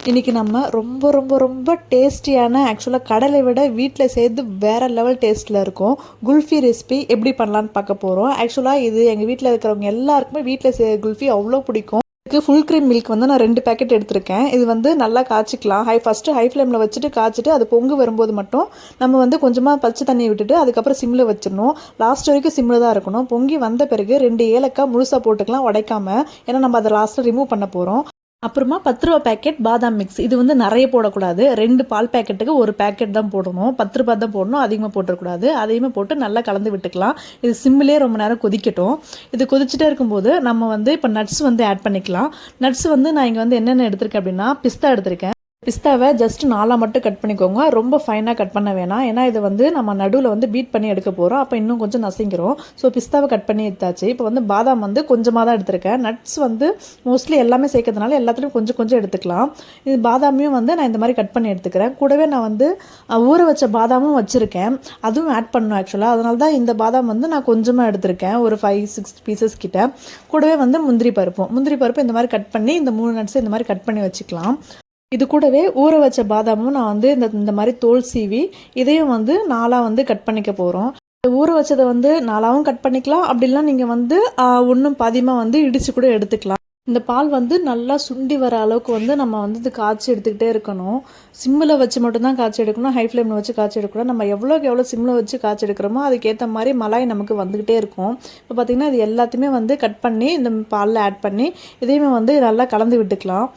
இன்றைக்கி நம்ம ரொம்ப ரொம்ப ரொம்ப டேஸ்டியான ஆக்சுவலாக கடலை விட வீட்டில் செய்து வேறு லெவல் டேஸ்ட்டில் இருக்கும் குல்ஃபி ரெசிபி எப்படி பண்ணலான்னு பார்க்க போகிறோம். ஆக்சுவலாக இது எங்கள் வீட்டில் இருக்கிறவங்க எல்லாருக்குமே வீட்டில் செய்ய குல்ஃபி அவ்வளோ பிடிக்கும். இதுக்கு ஃபுல் க்ரீம் மில்க் வந்து நான் 2 பேக்கெட் எடுத்திருக்கேன். இது வந்து நல்லா காய்ச்சிக்கலாம். ஃபஸ்ட்டு ஹை ஃப்ளேமில் வச்சுட்டு காய்ச்சிட்டு அது பொங்கு வரும்போது மட்டும் நம்ம வந்து கொஞ்சமாக பச்சை தண்ணியை விட்டுட்டு அதுக்கப்புறம் சிம்மில் வச்சிடணும். லாஸ்ட் வரைக்கும் சிம்மில் தான் இருக்கணும். பொங்கி வந்த பிறகு 2 ஏலக்காய் முழுசாக போட்டுக்கலாம் உடைக்காமல், ஏன்னா நம்ம அதை லாஸ்ட்டில் ரிமூவ் பண்ண போகிறோம். அப்புறமா 10 ரூபா பேக்கெட் பாதாம் மிக்ஸ். இது வந்து நிறைய போடக்கூடாது. 2 பால் பேக்கெட்டுக்கு 1 பேக்கெட் தான் போடணும். 10 ரூபா தான் போடணும், அதிகமாக போட்டுறக்கூடாது. அதையுமே போட்டு நல்லா கலந்து விட்டுக்கலாம். இது சிம்மிலே ரொம்ப நேரம் கொதிக்கட்டும். இது கொதிச்சுட்டே இருக்கும்போது நம்ம வந்து இப்போ நட்ஸ் வந்து ஆட் பண்ணிக்கலாம். நட்ஸ் வந்து நான் இங்கே வந்து என்னென்ன எடுத்திருக்கேன் அப்படின்னா, பிஸ்தா எடுத்திருக்கேன். பிஸ்தாவை ஜஸ்ட் 4 மட்டும் கட் பண்ணிக்கோங்க. ரொம்ப ஃபைனாக கட் பண்ண வேணாம், ஏன்னா இதை வந்து நம்ம நடுவில் வந்து பீட் பண்ணி எடுக்க போகிறோம். அப்போ இன்னும் கொஞ்சம் நசிங்கிறோம். ஸோ பிஸ்தாவை கட் பண்ணி எடுத்தாச்சு. இப்போ வந்து பாதாம் வந்து கொஞ்சமாக தான் எடுத்திருக்கேன். நட்ஸ் வந்து மோஸ்ட்லி எல்லாமே சேர்க்கறதுனால எல்லாத்துலேயும் கொஞ்சம் கொஞ்சம் எடுத்துக்கலாம். இது பாதாமையும் வந்து நான் இந்த மாதிரி கட் பண்ணி எடுத்துக்கிறேன். கூடவே நான் வந்து ஊற வச்ச பாதாமும் வச்சுருக்கேன், அதுவும் ஆட் பண்ணணும் ஆக்சுவலாக. அதனால தான் இந்த பாதாம் வந்து நான் கொஞ்சமாக எடுத்திருக்கேன், ஒரு 5-6 பீசஸ் கிட்ட. கூடவே வந்து முந்திரி பருப்பு இந்த மாதிரி கட் பண்ணி இந்த 3 நட்ஸ் இந்த மாதிரி கட் பண்ணி வச்சுக்கலாம். இது கூடவே ஊற வச்ச பாதாமும் நான் வந்து இந்த மாதிரி தோல் சீவி இதையும் வந்து 4 வந்து கட் பண்ணிக்க போகிறோம். ஊற வச்சதை வந்து 4 கட் பண்ணிக்கலாம். அப்படிலாம் நீங்கள் வந்து ஒன்றும் பாதியமாக வந்து இடித்து கூட எடுத்துக்கலாம். இந்த பால் வந்து நல்லா சுண்டி வர அளவுக்கு வந்து நம்ம வந்து இது காய்ச்சி எடுத்துக்கிட்டே இருக்கணும். சிம்மில் வச்சு மட்டும்தான் காய்ச்சி எடுக்கணும், ஹை ஃப்ளேமில் வச்சு காய்ச்சி எடுக்கணும். நம்ம எவ்வளோக்கு எவ்வளோ சிம்மில் வச்சு காய்ச்சி எடுக்கிறோமோ அதுக்கேற்ற மாதிரி மலாய் நமக்கு வந்துக்கிட்டே இருக்கும். இப்போ பார்த்திங்கன்னா இது எல்லாத்தையுமே வந்து கட் பண்ணி இந்த பாலில் ஆட் பண்ணி இதையுமே வந்து நல்லா கலந்து விட்டுக்கலாம்.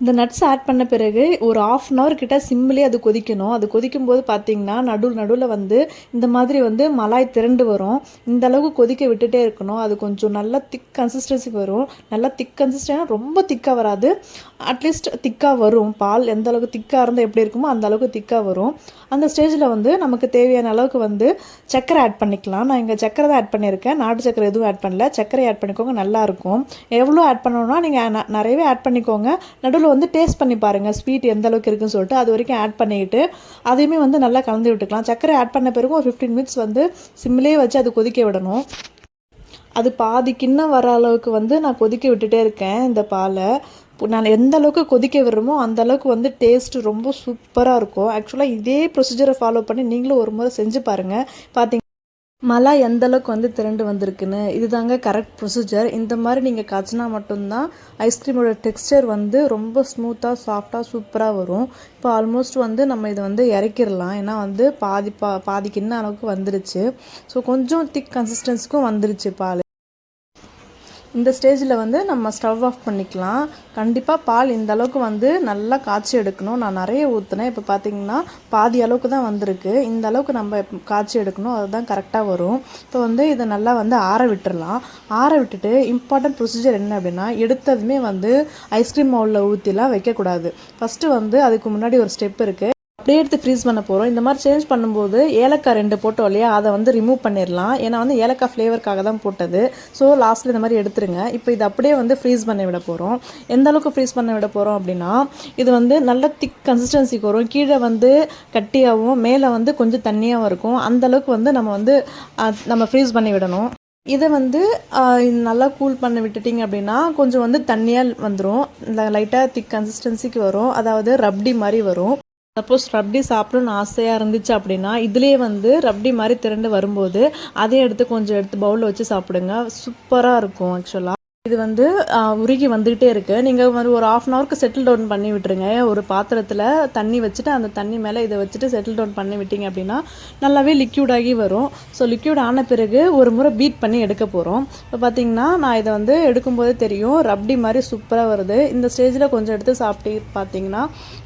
இந்த நட்ஸ் ஆட் பண்ண பிறகு ஒரு 1/2 அன் ஹவர் கிட்ட சிம்மிலே அது கொதிக்கணும். அது கொதிக்கும் போது பார்த்தீங்கன்னா நடுவில் வந்து இந்த மாதிரி வந்து மலாய் திரண்டு வரும். இந்த அளவுக்கு கொதிக்க விட்டுட்டே இருக்கணும். அது கொஞ்சம் நல்லா திக் கன்சிஸ்டன்சி வரும். நல்லா திக் கன்சிஸ்டன்சி, ரொம்ப திக்காக வராது, அட்லீஸ்ட் திக்காக வரும். பால் எந்த அளவுக்கு திக்காக இருந்தால் எப்படி இருக்குமோ அந்த அளவுக்கு திக்காக வரும். அந்த ஸ்டேஜில் வந்து நமக்கு தேவையான அளவுக்கு வந்து சர்க்கரை ஆட் பண்ணிக்கலாம். நான் இங்கே சர்க்கரை தான் ஆட் பண்ணியிருக்கேன், நாட்டு சர்க்கரை எதுவும் ஆட் பண்ணல. சர்க்கரை ஆட் பண்ணிக்கோங்க, நல்லாயிருக்கும். எவ்வளோ ஆட் பண்ணணும்னா நீங்கள் நிறையவே ஆட் பண்ணிக்கோங்க. நடுவில் வந்து டேஸ்ட் பண்ணி பாருங்கள் ஸ்வீட் எந்த அளவுக்கு இருக்குன்னு சொல்லிட்டு. அது வரைக்கும் ஆட் பண்ணிக்கிட்டு அதையுமே வந்து நல்லா கலந்து விட்டுக்கலாம். சர்க்கரை ஆட் பண்ண பிறகு ஒரு 15 மினிட்ஸ் வந்து சிம்மிலே வச்சு அது கொதிக்க விடணும். அது பாதி கிண்ணம் வர அளவுக்கு வந்து நான் கொதிக்க விட்டுட்டே இருக்கேன். இந்த பாலை நான் எந்த அளவுக்கு கொதிக்க விடுறோமோ அந்த அளவுக்கு வந்து டேஸ்ட் ரொம்ப சூப்பராக இருக்கும். ஆக்சுவலாக இதே ப்ரொசீஜரை ஃபாலோ பண்ணி நீங்களும் ஒரு முறை செஞ்சு பாருங்கள். பார்த்தீங்க மலாய் எந்த அளவுக்கு வந்து திரண்டு வந்திருக்குன்னு. இதுதாங்க கரெக்ட் ப்ரொசீஜர். இந்த மாதிரி நீங்கள் காய்ச்சினா மட்டும்தான் ஐஸ்கிரீமோட டெக்ஸ்டர் வந்து ரொம்ப ஸ்மூத்தாக சாஃப்டாக சூப்பராக வரும். இப்போ ஆல்மோஸ்ட் வந்து நம்ம இதை வந்து இறக்கிடலாம், ஏன்னா வந்து பாதி கிண்ண அளவுக்கு வந்துருச்சு. ஸோ கொஞ்சம் திக் கன்சிஸ்டன்ஸுக்கும் வந்துருச்சு பால். இந்த ஸ்டேஜில் வந்து நம்ம ஸ்டவ் ஆஃப் பண்ணிக்கலாம். கண்டிப்பாக பால் இந்த அளவுக்கு வந்து நல்லா காய்ச்சி எடுக்கணும். நான் நிறைய ஊற்றுனேன், இப்போ பார்த்தீங்கன்னா பாதி அளவுக்கு தான் வந்திருக்கு. இந்த அளவுக்கு நம்ம காய்ச்சி எடுக்கணும், அதுதான் கரெக்டாக வரும். இப்போ வந்து இதை நல்லா வந்து ஆற விட்டுடலாம். ஆற விட்டுட்டு இம்பார்ட்டன்ட் ப்ரொசீஜர் என்ன அப்படின்னா, எடுத்ததுமே வந்து ஐஸ்கிரீம் மவுலில் ஊற்றிலாம் வைக்கக்கூடாது. ஃபஸ்ட்டு வந்து அதுக்கு முன்னாடி ஒரு ஸ்டெப் இருக்குது. அப்படியே எடுத்து ஃப்ரீஸ் பண்ண போகிறோம். இந்த மாதிரி சேஞ்ச் பண்ணும்போது ஏலக்காய் 2 போட்டோம் இல்லையா, அதை வந்து ரிமூவ் பண்ணிடலாம். ஏன்னா வந்து ஏலக்காய் ஃப்ளேவருக்காக தான் போட்டது. ஸோ லாஸ்ட்டில் இந்த மாதிரி எடுத்துருங்க. இப்போ இது அப்படியே வந்து ஃப்ரீஸ் பண்ணி விட போகிறோம். எந்த அளவுக்கு ஃப்ரீஸ் பண்ண விட போகிறோம் அப்படின்னா, இது வந்து நல்ல திக் கன்சிஸ்டன்சிக்கு வரும். கீழே வந்து கட்டியாகவும் மேலே வந்து கொஞ்சம் தண்ணியாகவும் இருக்கும். அந்தளவுக்கு வந்து நம்ம ஃப்ரீஸ் பண்ணி விடணும். இதை வந்து நல்லா கூல் பண்ணி விட்டுட்டிங்க அப்படின்னா கொஞ்சம் வந்து தண்ணியாக வந்துடும். லைட்டாக திக் கன்சிஸ்டன்சிக்கு வரும், அதாவது ரப்டி மாதிரி வரும். சப்போஸ் ரப்டி சாப்பிடணும்னு ஆசையாக இருந்துச்சு அப்படின்னா இதுலேயே வந்து ரப்டி மாதிரி திரண்டு வரும்போது அதே கொஞ்சம் எடுத்து பவுலில் வச்சு சாப்பிடுங்க. சூப்பராக இருக்கும். ஆக்சுவலாக இது வந்து உருகி வந்துகிட்டே இருக்குது. நீங்கள் வந்து ஒரு 1/2 அன் ஹவருக்கு செட்டில் டவுன் பண்ணி விட்டுருங்க. ஒரு பாத்திரத்தில் தண்ணி வச்சுட்டு அந்த தண்ணி மேலே இதை வச்சுட்டு செட்டில் டவுன் பண்ணி விட்டிங்க அப்படின்னா நல்லாவே லிக்யூடாகி வரும். ஸோ லிக்யூட் ஆன பிறகு ஒரு முறை பீட் பண்ணி எடுக்க போகிறோம். இப்போ பார்த்தீங்கன்னா நான் இதை வந்து எடுக்கும்போதே தெரியும் ரப்டி மாதிரி சூப்பராக வருது. இந்த ஸ்டேஜில் கொஞ்சம் எடுத்து சாப்பிட்டு பார்த்தீங்கன்னா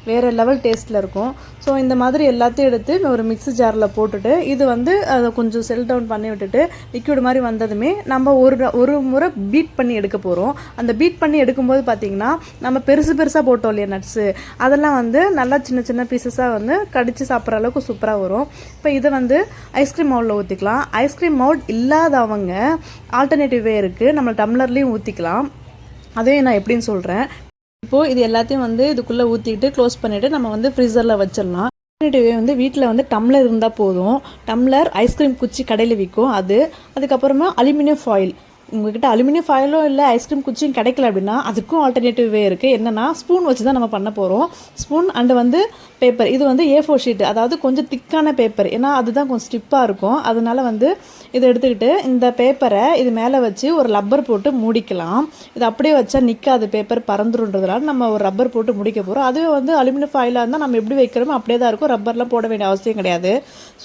வேறு லெவல் டேஸ்ட்டில் இருக்கும். ஸோ இந்த மாதிரி எல்லாத்தையும் எடுத்து ஒரு மிக்ஸி ஜாரில் போட்டுட்டு இது வந்து அதை கொஞ்சம் செல் டவுன் பண்ணி விட்டுட்டு லிக்யூட் மாதிரி வந்ததுமே நம்ம ஒரு முறை பீட் பண்ணி எடுக்க போகிறோம். அந்த பீட் பண்ணி எடுக்கும்போது பார்த்தீங்கன்னா நம்ம பெருசாக போட்டோம் இல்லையா நட்ஸு, அதெல்லாம் வந்து நல்லா சின்ன சின்ன பீசஸாக வந்து கடித்து சாப்பிட்ற அளவுக்கு சூப்பராக வரும். இப்போ இதை வந்து ஐஸ்கிரீம் மவுலில் ஊற்றிக்கலாம். ஐஸ்கிரீம் மவுல் இல்லாதவங்க ஆல்டர்னேட்டிவே இருக்குது, நம்ம டம்ளர்லேயும் ஊற்றிக்கலாம். அதையும் நான் எப்படின்னு சொல்கிறேன். இப்போது இது எல்லாத்தையும் வந்து இதுக்குள்ளே ஊற்றிக்கிட்டு க்ளோஸ் பண்ணிவிட்டு நம்ம வந்து ஃப்ரீசரில் வச்சிடலாம். ஆல்டர்னேட்டிவே வந்து வீட்டில் வந்து டம்ளர் இருந்தால் போதும். டம்ளர் ஐஸ்கிரீம் குச்சி கடையில் விற்கும், அதுக்கப்புறமா அலுமினியம் ஃபாயில் உங்ககிட்ட அலுமினியம் ஃபாயிலும் இல்லை, ஐஸ்கிரீம் குச்சியும் கிடைக்கல அப்படின்னா அதுக்கும் ஆல்டர்னேட்டிவ் வே இருக்குது. என்னென்னா ஸ்பூன் வச்சு தான் நம்ம பண்ண போகிறோம். ஸ்பூன் அண்டு வந்து பேப்பர். இது வந்து A4 ஷீட், அதாவது கொஞ்சம் திக்கான பேப்பர். ஏன்னா அதுதான் கொஞ்சம் ஸ்டிப்பாக இருக்கும். அதனால வந்து இதை எடுத்துக்கிட்டு இந்த பேப்பரை இது மேலே வச்சு ஒரு ரப்பர் போட்டு மூடிக்கலாம். இது அப்படியே வச்சா நிற்காது, பேப்பர் பறந்துருன்றதுனால நம்ம ஒரு ரப்பர் போட்டு முடிக்க போகிறோம். அதுவே வந்து அலுமினியம் ஃபாயிலாக இருந்தால் நம்ம எப்படி வைக்கிறோமோ அப்படியே தான் இருக்கும், ரப்பர்லாம் போட வேண்டிய அவசியம் கிடையாது.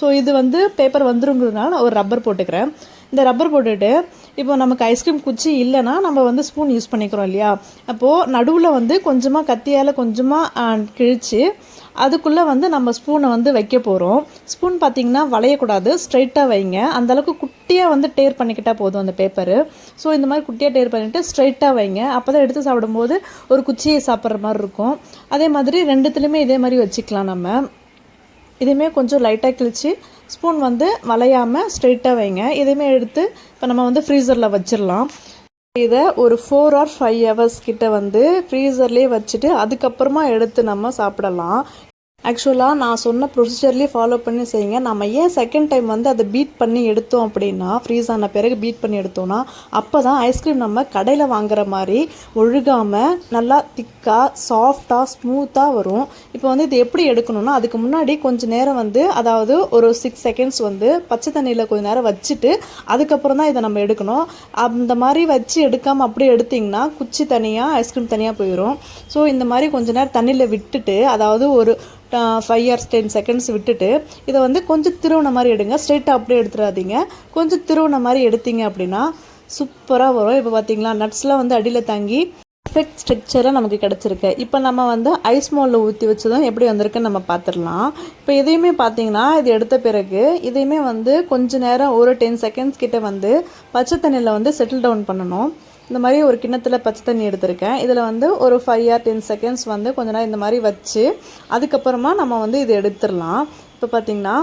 ஸோ இது வந்து பேப்பர் வந்துருங்கிறதுனால நான் ஒரு ரப்பர் போட்டுக்கிறேன். இந்த ரப்பர் போட்டுட்டு இப்போ நமக்கு ஐஸ்கிரீம் குச்சி இல்லைன்னா நம்ம வந்து ஸ்பூன் யூஸ் பண்ணிக்கிறோம் இல்லையா, அப்போது நடுவில் வந்து கொஞ்சமாக கத்தியால் கொஞ்சமாக கிழித்து அதுக்குள்ளே வந்து நம்ம ஸ்பூனை வந்து வைக்க போகிறோம். ஸ்பூன் பார்த்திங்கன்னா வளையக்கூடாது, ஸ்ட்ரைட்டாக வைங்க. அந்தளவுக்கு குட்டியாக வந்து டேர் பண்ணிக்கிட்டால் போதும் அந்த பேப்பரு. ஸோ இந்த மாதிரி குட்டியாக டேர் பண்ணிவிட்டு ஸ்ட்ரைட்டாக வைங்க. அப்போ தான் எடுத்து சாப்பிடும்போது ஒரு குச்சியை சாப்பிட்ற மாதிரி இருக்கும். அதே மாதிரி ரெண்டுத்துலேயுமே இதே மாதிரி வச்சுக்கலாம். நம்ம இதையுமே கொஞ்சம் லைட்டாக கிழிச்சு ஸ்பூன் வந்து வளையாமல் ஸ்ட்ரெயிட்டாக வைங்க. இதையுமே எடுத்து இப்போ நம்ம வந்து ஃப்ரீசரில் வச்சிடலாம். இதை ஒரு 4 or 5 hours கிட்ட வந்து ஃப்ரீசர்லேயே வச்சுட்டு அதுக்கப்புறமா எடுத்து நம்ம சாப்பிடலாம். ஆக்சுவலாக நான் சொன்ன ப்ரொசீஜர்லேயே ஃபாலோ பண்ணி செய்யுங்க. நம்ம ஏன் செகண்ட் டைம் வந்து அதை பீட் பண்ணி எடுத்தோம் அப்படின்னா, ஃப்ரீஸ் ஆன பிறகு பீட் பண்ணி எடுத்தோன்னா அப்போ தான் ஐஸ்கிரீம் நம்ம கடையில் வாங்குற மாதிரி ஒழுகாமல் நல்லா திக்காக சாஃப்டாக ஸ்மூத்தாக வரும். இப்போ வந்து இது எப்படி எடுக்கணும்னா, அதுக்கு முன்னாடி கொஞ்சம் நேரம் வந்து அதாவது ஒரு 6 seconds வந்து பச்சை தண்ணியில் கொஞ்சம் நேரம் வச்சுட்டு அதுக்கப்புறம் தான் இதை நம்ம எடுக்கணும். அந்த மாதிரி வச்சு எடுக்காமல் அப்படியே எடுத்திங்கன்னா குச்சி தனியாக ஐஸ்கிரீம் தனியாக போயிடும். ஸோ இந்த மாதிரி கொஞ்சம் நேரம் தண்ணியில் விட்டுட்டு, அதாவது ஒரு 5 or 10 seconds விட்டுட்டு இதை வந்து கொஞ்சம் திருவுன மாதிரி எடுங்க. ஸ்ட்ரெயிட்டாக அப்படியே எடுத்துடாதீங்க, கொஞ்சம் திருவுன மாதிரி எடுத்தீங்க அப்படின்னா சூப்பராக வரும். இப்போ பார்த்தீங்களா, நட்ஸ்லாம் வந்து அடியில் தங்கி பர்ஃபெக்ட் ஸ்ட்ரக்சராக நமக்கு கிடச்சிருக்கு. இப்போ நம்ம வந்து ஐஸ் மோலில் ஊற்றி வச்சதும் எப்படி வந்திருக்குன்னு நம்ம பார்த்துடலாம். இப்போ இதையுமே பார்த்தீங்கன்னா இது எடுத்த பிறகு இதையுமே வந்து கொஞ்சம் நேரம் ஒரு 10 seconds கிட்ட வந்து பச்சை தண்ணியில் வந்து செட்டில் டவுன் பண்ணணும். இந்த மாதிரி ஒரு கிண்ணத்தில் பச்சை தண்ணி எடுத்திருக்கேன். இதில் வந்து ஒரு 5 or 10 seconds வந்து கொஞ்ச நேரம் இந்த மாதிரி வச்சு அதுக்கப்புறமா நம்ம வந்து இதை எடுத்துடலாம். இப்போ பார்த்திங்கன்னா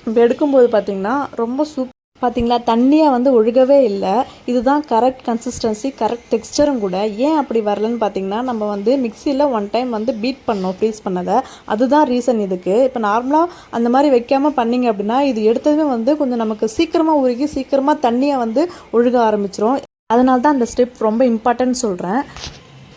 இப்போ எடுக்கும்போது பார்த்திங்கன்னா ரொம்ப பார்த்திங்களா, தண்ணியாக வந்து ஒழுகவே இல்லை. இதுதான் கரெக்ட் கன்சிஸ்டன்சி, கரெக்ட் டெக்ஸ்சரும் கூட. ஏன் அப்படி வரலன்னு பார்த்திங்கன்னா, நம்ம வந்து மிக்சியில் 1 time வந்து பீட் பண்ணோம் ஃப்ரீஸ் பண்ணதை, அதுதான் ரீசன் இதுக்கு. இப்போ நார்மலாக அந்த மாதிரி வைக்காமல் பண்ணிங்க அப்படின்னா இது எடுத்ததுமே வந்து கொஞ்சம் நமக்கு சீக்கிரமாக உருகி சீக்கிரமாக தண்ணியாக வந்து ஒழுக ஆரம்பிச்சிரும். அதனால தான் அந்த ஸ்டெப் ரொம்ப இம்பார்ட்டன்ட் சொல்கிறேன்.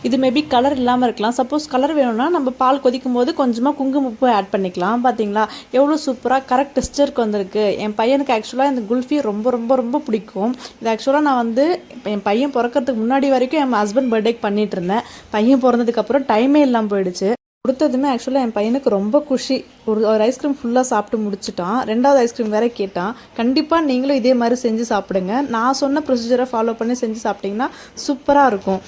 இது மேபி கலர் இல்லாமல் இருக்கலாம். சப்போஸ் கலர் வேணும்னா நம்ம பால் கொதிக்கும் போது கொஞ்சமாக குங்குமப்பூ ஆட் பண்ணிக்கலாம். பார்த்தீங்களா எவ்வளோ சூப்பராக கரெக்ட் டெக்ஸ்சருக்கு வந்திருக்கு. என் பையனுக்கு ஆக்சுவலாக இந்த குல்ஃபி ரொம்ப ரொம்ப ரொம்ப பிடிக்கும். இது ஆக்சுவலாக நான் வந்து என் பையன் பிறக்கிறதுக்கு முன்னாடி வரைக்கும் என் ஹஸ்பண்ட் பர்த்டேக்கு பண்ணிகிட்டு இருந்தேன். பையன் பிறந்ததுக்கப்புறம் டைமே இல்லாமல் போயிடுச்சு. கொடுத்ததுமே ஆக்சுவலாக என் பையனுக்கு ரொம்ப குஷி. ஒரு ஐஸ்கிரீம் ஃபுல்லாக சாப்பிட்டு முடிச்சிட்டான். 2வது ஐஸ்கிரீம் வேறு கேட்டான். கண்டிப்பாக நீங்களும் இதே மாதிரி செஞ்சு சாப்பிடுங்க. நான் சொன்ன ப்ரொசீஜரை ஃபாலோ பண்ணி செஞ்சு சாப்பிட்டிங்கன்னா சூப்பராக இருக்கும்.